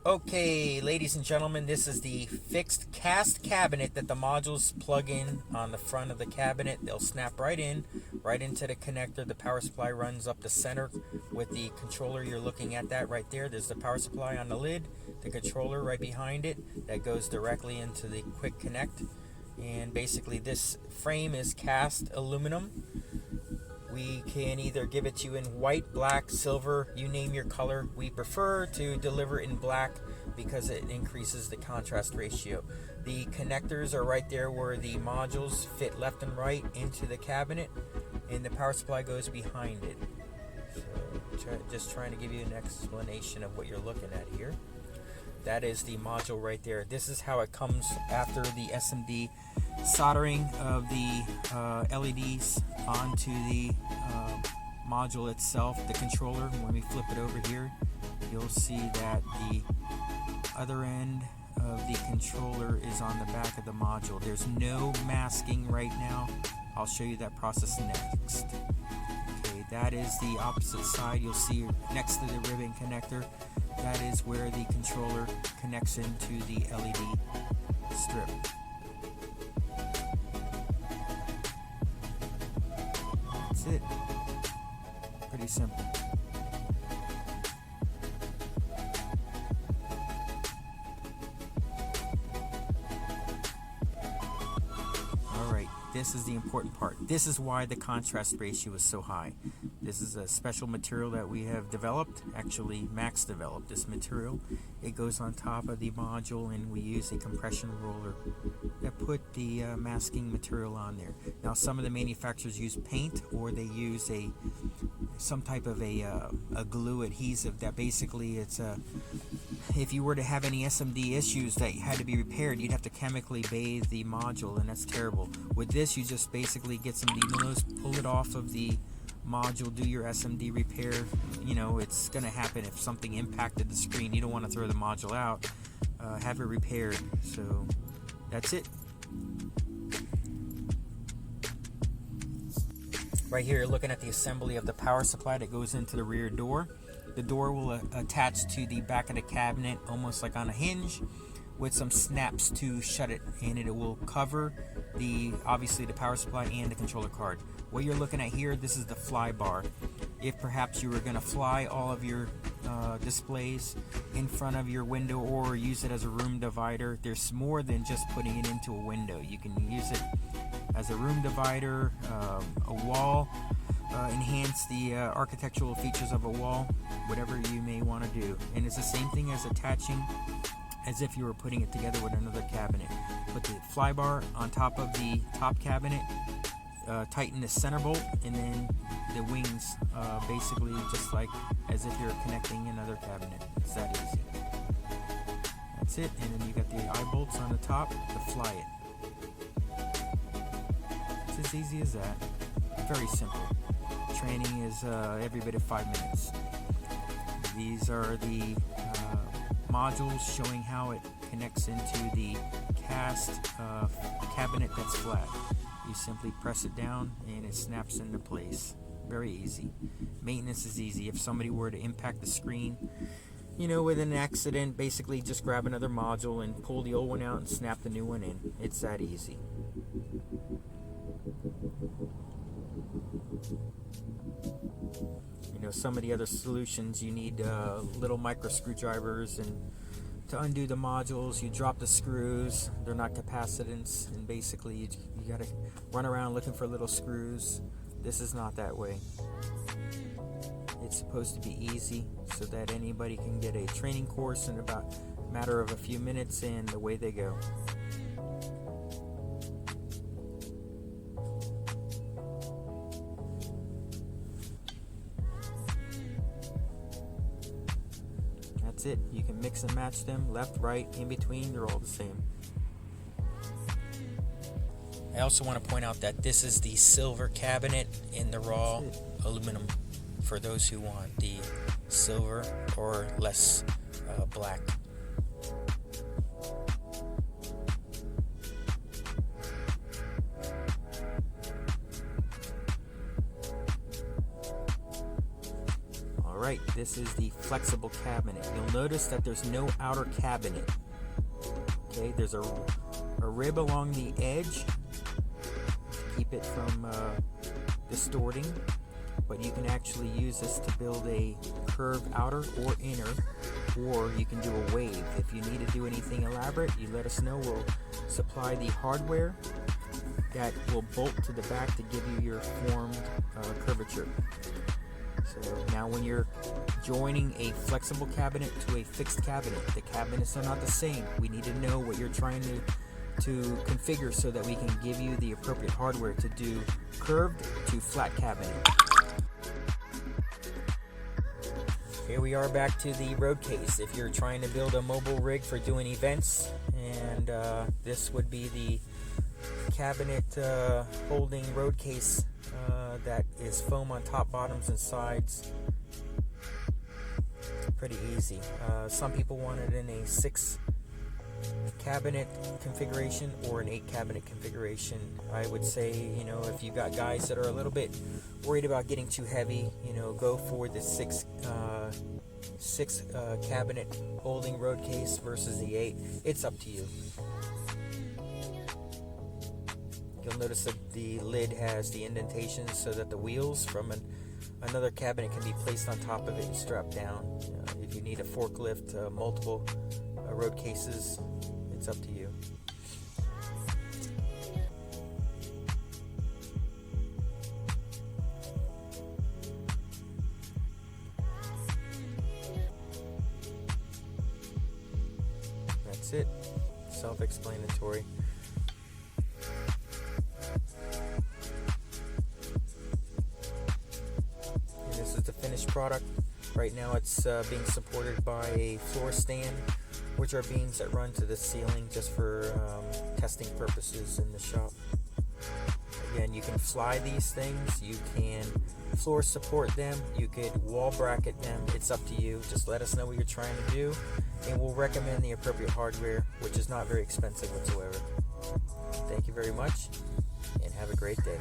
Okay, ladies and gentlemen, this is the fixed cast cabinet that the modules plug in on the front of the cabinet. They'll snap right into the connector. The power supply runs up the center with the controller. You're looking at that right there. There's the power supply on the lid, the controller right behind it that goes directly into the quick connect. And basically this frame is cast aluminum. We can either give it to you in white, black, silver, you name your color. We prefer to deliver in black because it increases the contrast ratio. The connectors are right there where the modules fit left and right into the cabinet, and the power supply goes behind it. So just trying to give you an explanation of what you're looking at here. That is the module right there. This is how it comes after the SMD soldering of the LEDs onto the module itself, the controller. When we flip it over here, you'll see that the other end of the controller is on the back of the module. There's no masking right now. I'll show you that process next. Okay, that is the opposite side. You'll see next to the ribbon connector, that is where the controller connects into the LED strip. That's it. Pretty simple. Alright, this is the important part. This is why the contrast ratio is so high. This is a special material that we have developed. Actually, Max developed this material. It goes on top of the module, and we use a compression roller that put the masking material on there. Now, some of the manufacturers use paint, or they use some type of a glue adhesive that basically it's a. If you were to have any SMD issues that had to be repaired, you'd have to chemically bathe the module, and that's terrible. With this, you just basically get some needles, pull it off of the module, do your SMD repair. You know, it's going to happen if something impacted the screen. You don't want to throw the module out. Have it repaired. So that's it. Right here, you're looking at the assembly of the power supply that goes into the rear door. The door will attach to the back of the cabinet almost like on a hinge with some snaps to shut it, and it will cover obviously the power supply and the controller card. What you're looking at here, this is the fly bar. If perhaps you were going to fly all of your displays in front of your window or use it as a room divider, there's more than just putting it into a window. You can use it as a room divider, a wall, enhance the architectural features of a wall, whatever you may want to do. And it's the same thing as attaching as if you were putting it together with another cabinet. Put the fly bar on top of the top cabinet, tighten the center bolt, and then the wings, basically just like as if you're connecting another cabinet. It's that easy. That's it. And then you got the eye bolts on the top to fly it. It's as easy as that. Very simple. Training is every bit of 5 minutes. These are the modules showing how it connects into the cast cabinet that's flat. You simply press it down and it snaps into place. Very easy. Maintenance is easy. If somebody were to impact the screen, with an accident, basically just grab another module and pull the old one out and snap the new one in. It's that easy. Some of the other solutions, you need little micro screwdrivers, and to undo the modules, you drop the screws. They're not capacitance, and basically you got to run around looking for little screws. This is not that way. It's supposed to be easy so that anybody can get a training course in about a matter of a few minutes, and away they go. That's it. You can mix and match them, left, right, in between, they're all the same. I also want to point out that this is the silver cabinet in the raw aluminum for those who want the silver or less black. Alright, this is the flexible cabinet. You'll notice that there's no outer cabinet. Okay, there's a rib along the edge to keep it from distorting, but you can actually use this to build a curved outer or inner, or you can do a wave. If you need to do anything elaborate, you let us know. We'll supply the hardware that will bolt to the back to give you your formed curvature. So now when you're joining a flexible cabinet to a fixed cabinet, the cabinets are not the same. We need to know what you're trying to configure so that we can give you the appropriate hardware to do curved to flat cabinet. Here we are back to the road case. If you're trying to build a mobile rig for doing events, and this would be the cabinet holding road case that is foam on top, bottoms, and sides. Pretty easy. Some people want it in a 6 cabinet configuration or an 8 cabinet configuration. I would say, if you got guys that are a little bit worried about getting too heavy, go for the 6 cabinet holding road case versus the 8. It's up to you. You'll notice that the lid has the indentations so that the wheels from another cabinet can be placed on top of it and strapped down. If you need a forklift, multiple road cases, it's up to you. That's it. Self-explanatory. Product. Right now it's being supported by a floor stand, which are beams that run to the ceiling just for testing purposes in the shop. Again, you can fly these things, you can floor support them, you could wall bracket them. It's up to you. Just let us know what you're trying to do, and we'll recommend the appropriate hardware, which is not very expensive whatsoever. Thank you very much, and have a great day.